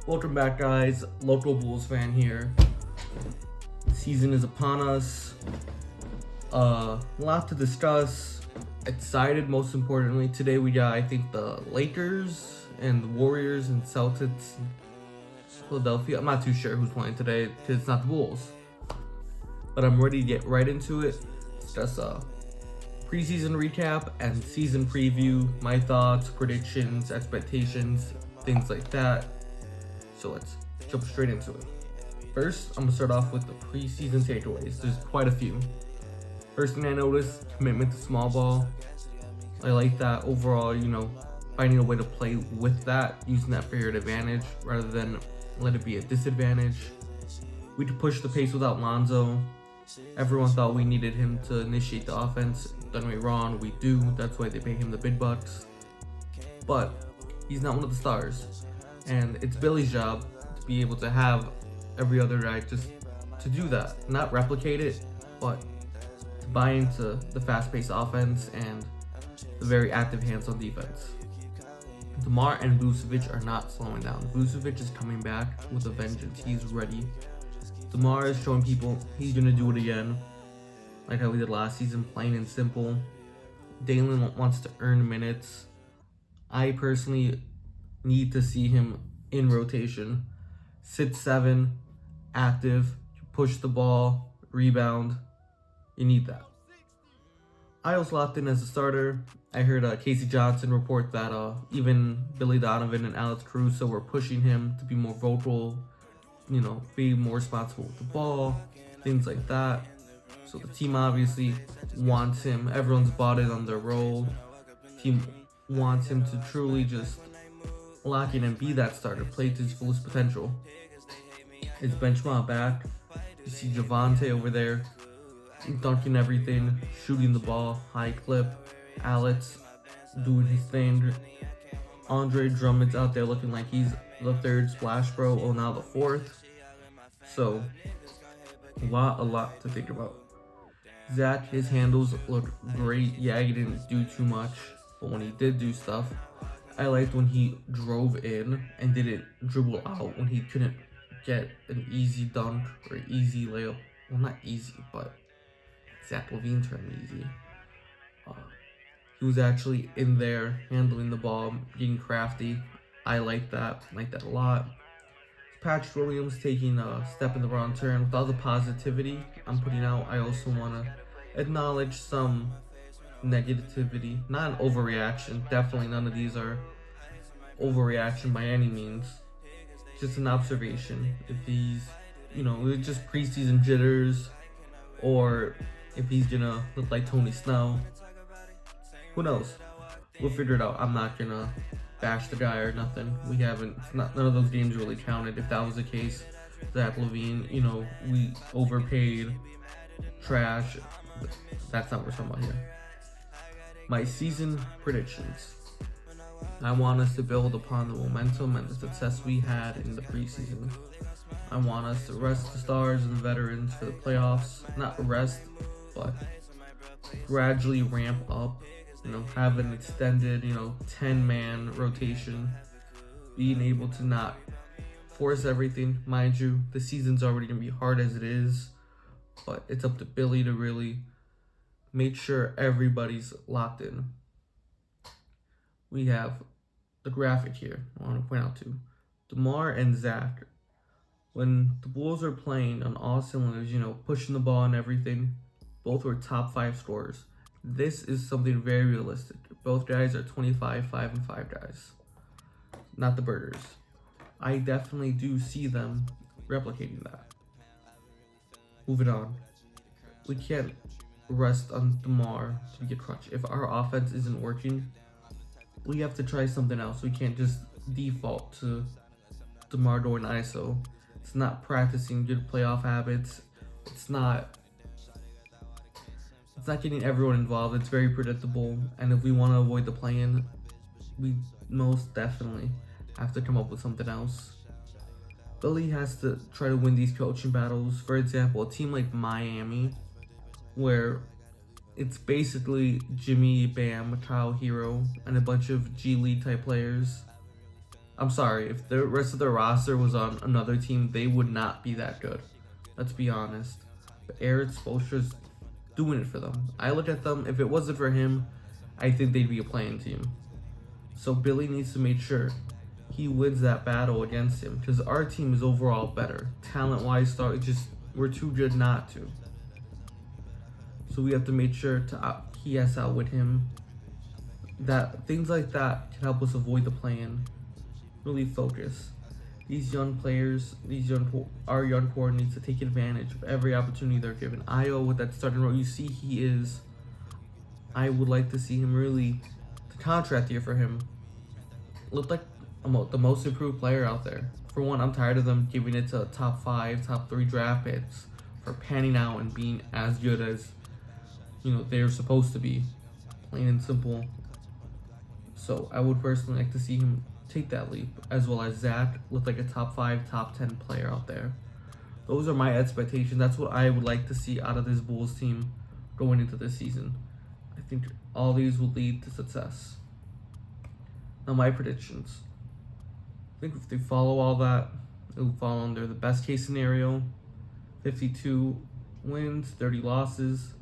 Welcome back, guys. Local Bulls fan here. Season is upon us. A lot to discuss. Excited, most importantly. Today we got, I think, the Lakers and the Warriors and Celtics, Philadelphia. I'm not too sure who's playing today because it's not the Bulls. But I'm ready to get right into it. Discuss preseason recap and season preview, my thoughts, predictions, expectations, things like that. So let's jump straight into it. First, I'm going to start off with the preseason takeaways. There's quite a few. First thing I noticed, commitment to small ball. I like that overall, finding a way to play with that, using that for your advantage rather than let it be a disadvantage. We could push the pace without Lonzo. Everyone thought we needed him to initiate the offense. Don't get me wrong, we do. That's why they pay him the big bucks. But he's not one of the stars. And it's Billy's job to be able to have every other guy just to do that. Not replicate it, but to buy into the fast-paced offense and the very active hands on defense. DeMar and Vucevic are not slowing down. Vucevic is coming back with a vengeance. He's ready. DeMar is showing people he's going to do it again, like how we did last season, plain and simple. Dalen wants to earn minutes. I personally need to see him in rotation. 6'7", active, push the ball, rebound. You need that. I was locked in as a starter. I heard Casey Johnson report that even Billy Donovan and Alex Caruso were pushing him to be more vocal, be more responsible with the ball, things like that. So the team obviously wants him. Everyone's bought in on their role. Team wants him to truly just lock in and be that starter, play to his fullest potential. His benchmark back. You see Javante over there, dunking everything, shooting the ball, high clip. Alex doing his thing. Andre Drummond's out there looking like he's the third Splash Bro, or now the fourth. So, a lot to think about. Zach, his handles look great. Yeah, he didn't do too much, but when he did do stuff, I liked when he drove in and didn't dribble out when he couldn't get an easy dunk or easy layup. Well, not easy, but Zach LaVine term easy. He was actually in there handling the ball, getting crafty. I like that a lot. Patrick Williams taking a step in the wrong turn. With all the positivity I'm putting out, I also want to acknowledge some negativity. Not an overreaction. Definitely none of these are overreaction by any means. Just an observation. If he's, it's just preseason jitters, or if he's gonna look like Tony Snell, who knows? We'll figure it out. I'm not gonna bash the guy or nothing. None of those games really counted. If that was the case, Zach LaVine, we overpaid, trash. That's not what we're talking about here. My season predictions. I want us to build upon the momentum and the success we had in the preseason. I want us to rest the stars and the veterans for the playoffs. Not rest, but gradually ramp up. Have an extended, 10-man rotation. Being able to not force everything. Mind you, the season's already going to be hard as it is. But it's up to Billy to really make sure everybody's locked in. We have the graphic here I want to point out too. DeMar and Zach. When the Bulls are playing on all cylinders, pushing the ball and everything, both were top 5 scorers. This is something very realistic. Both guys are 25, 5, and 5 guys. Not the burgers. I definitely do see them replicating that. Moving on. We can't rest on DeMar to be a crutch. If our offense isn't working, we have to try something else. We can't just default to DeMar going ISO. It's not practicing good playoff habits. It's not getting everyone involved. It's very predictable, and if we want to avoid the play-in, we most definitely have to come up with something else. Billy has to try to win these coaching battles. For example, a team like Miami, where it's basically Jimmy, Bam, Kyle Hero, and a bunch of G League type players. I'm sorry, if the rest of the roster was on another team, they would not be that good. Let's be honest. But Eric Spoelstra's doing it for them. I look at them, if it wasn't for him, I think they'd be a playing team. So Billy needs to make sure he wins that battle against him, because our team is overall better. Talent-wise, we're too good not to. So we have to make sure he has to outwit him. That things like that can help us avoid the play-in. Really focus. These young players, our young core needs to take advantage of every opportunity they're given. Io with that starting role, you see I would like to see him really, the contract year for him, look like the most improved player out there. For one, I'm tired of them giving it to top 5, top 3 draft picks for panning out and being as good as, they're supposed to be. Plain and simple. So I would personally like to see him take that leap, as well as Zach look like a top 5, top 10 player out there. Those are my expectations. That's what I would like to see out of this Bulls team going into this season. I think all these will lead to success. Now my predictions. I think if they follow all that, it will fall under the best case scenario. 52 wins, 30 losses.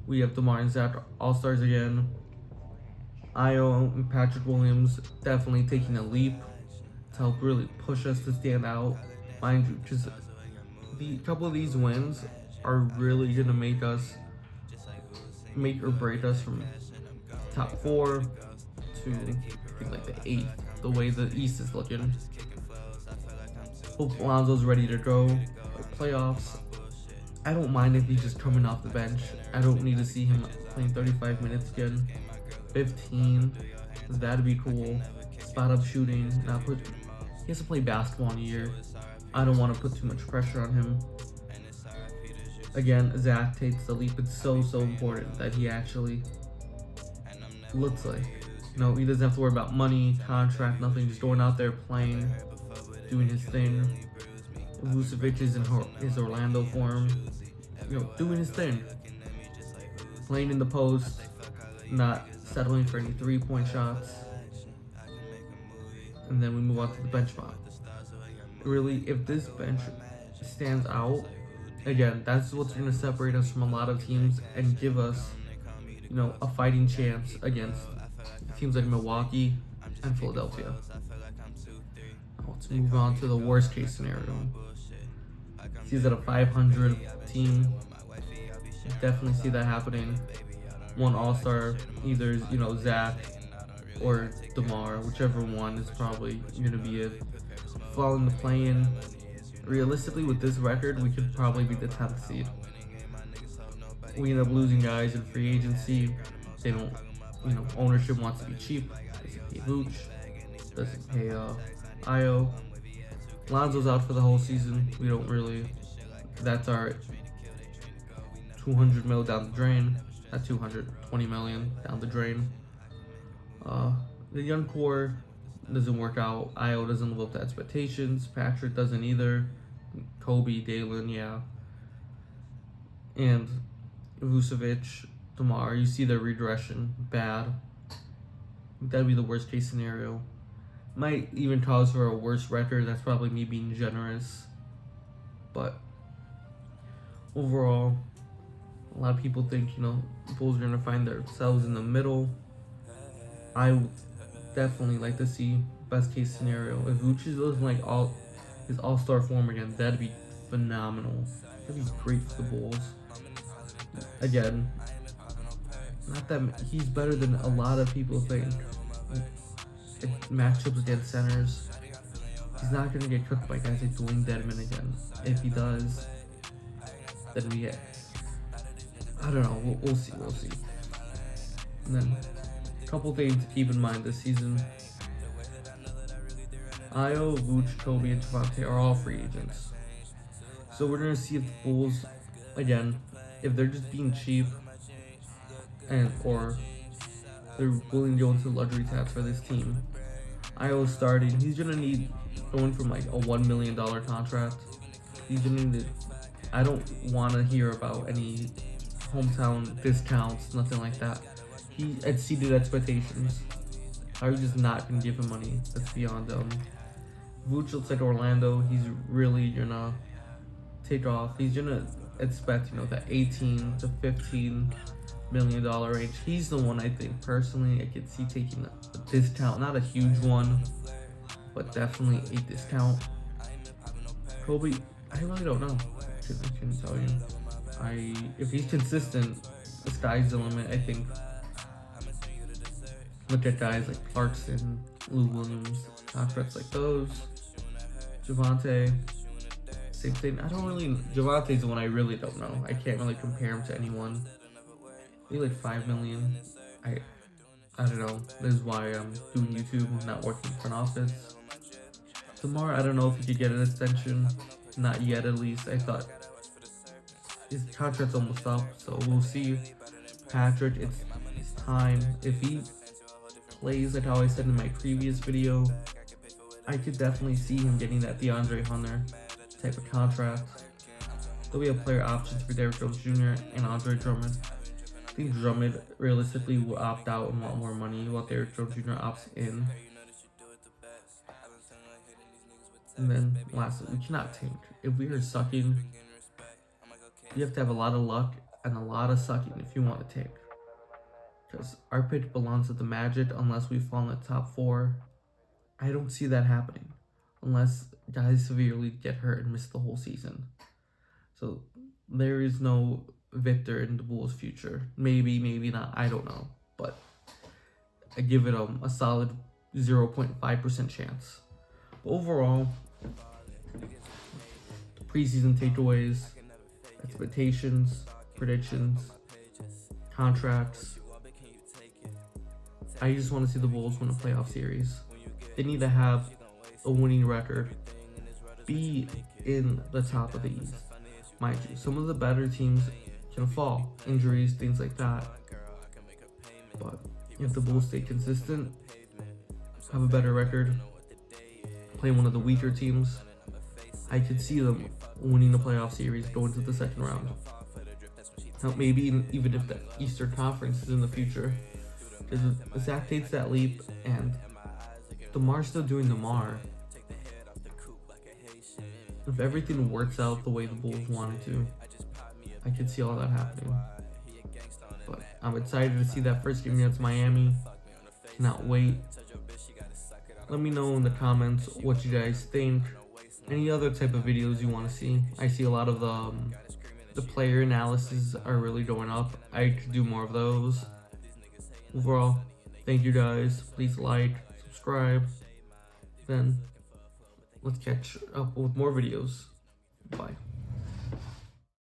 We have DeMar and Zach all-stars again. Io and Patrick Williams definitely taking a leap to help really push us to stand out. Mind you, just the couple of these wins are really gonna make or break us from top 4 to I think like the 8th, the way the East is looking. Hope Lonzo's ready to go. Playoffs, I don't mind if he's just coming off the bench. I don't need to see him playing 35 minutes again. 15, that'd be cool. Spot up shooting, he has to play basketball in a year. I don't want to put too much pressure on him. Again, Zach takes the leap. It's so important that he actually looks like, he doesn't have to worry about money, contract, nothing, just going out there playing, doing his thing. Vucevic is in his Orlando form, doing his thing, playing in the post, not settling for any 3-point shots. And then we move on to the bench spot. Really, if this bench stands out, again, that's what's going to separate us from a lot of teams and give us, a fighting chance against teams like Milwaukee and Philadelphia. Now let's move on to the worst case scenario. Sees that a 500 team. Definitely see that happening. One all-star, either Zach or DeMar, whichever one is probably going to be it. Following the play-in, realistically with this record, we could probably be the 10th seed. We end up losing guys in free agency. They don't, ownership wants to be cheap. Doesn't pay Vooch, doesn't pay Io. Lonzo's out for the whole season. We don't really. That's our 200 mil down the drain. Not 220 million down the drain. The young core doesn't work out. Io doesn't live up to expectations. Patrick doesn't either. Kobe, Dalen, yeah. And Vucevic, DeMar, you see the regression. Bad. That'd be the worst case scenario. Might even cause for a worse record. That's probably me being generous. But overall, a lot of people think, the Bulls are going to find themselves in the middle. I would definitely like to see best case scenario. If Vooch is like his all-star form again, that'd be phenomenal. That'd be great for the Bulls. Again, not that he's better than a lot of people think. Matchups against centers, he's not going to get cooked by guys like Dwayne Dedmon again. If he does, then I don't know. We'll see. And then a couple things to keep in mind this season. Io, Vooch, Kobe, and Javante are all free agents. So we're going to see if the Bulls, again, if they're just being cheap or they're willing to go into luxury tax for this team. Io's starting. He's going to need going from like a $1 million contract. He's going to need I don't want to hear about any hometown discounts, nothing like that. He exceeded expectations. How are you just not gonna give him money? That's beyond dumb. Vooch looks like Orlando. He's really gonna take off. He's gonna expect, that 18 to 15 million dollar range. He's the one I think personally I could see taking a discount, not a huge one, but definitely a discount. Kobe, I really don't know. I couldn't tell you. If he's consistent, the sky's the limit. I think. Look at guys like Clarkson, Lou Williams, contracts like those. Javante, same thing. Javante's the one I really don't know. I can't really compare him to anyone. Maybe like 5 million. I don't know. This is why I'm doing YouTube, not working front office. DeMar, I don't know if he could get an extension. Not yet, at least. I thought his contract's almost up, so we'll see. Patrick, it's time. If he plays like how I said in my previous video, I could definitely see him getting that DeAndre Hunter type of contract. Though we have player options for Derrick Jones Jr. and Andre Drummond. I think Drummond realistically will opt out and want more money, while Derrick Jones Jr. opts in. And then lastly, we cannot tank. If we are sucking, you have to have a lot of luck and a lot of sucking if you want to tank. Because our pick belongs to the Magic unless we fall in the top 4. I don't see that happening unless guys severely get hurt and miss the whole season. So there is no victor in the Bulls' future. Maybe, maybe not. I don't know. But I give it a solid 0.5% chance. But overall, preseason takeaways, expectations, predictions, contracts. I just want to see the Bulls win a playoff series. They need to have a winning record, be in the top of the East. Mind you, some of the better teams can fall, injuries, things like that. But if the Bulls stay consistent, have a better record, play one of the weaker teams, I could see them winning the playoff series, going to the second round. Now, maybe even if the Eastern Conference is in the future, because Zach takes that leap and DeMar's still doing DeMar. If everything works out the way the Bulls wanted to, I could see all that happening. But I'm excited to see that first game against Miami. Cannot wait. Let me know in the comments what you guys think. Any other type of videos you want to see. I see a lot of the player analysis are really going up. I could do more of those. Overall, thank you guys. Please like, subscribe. Then let's catch up with more videos. Bye.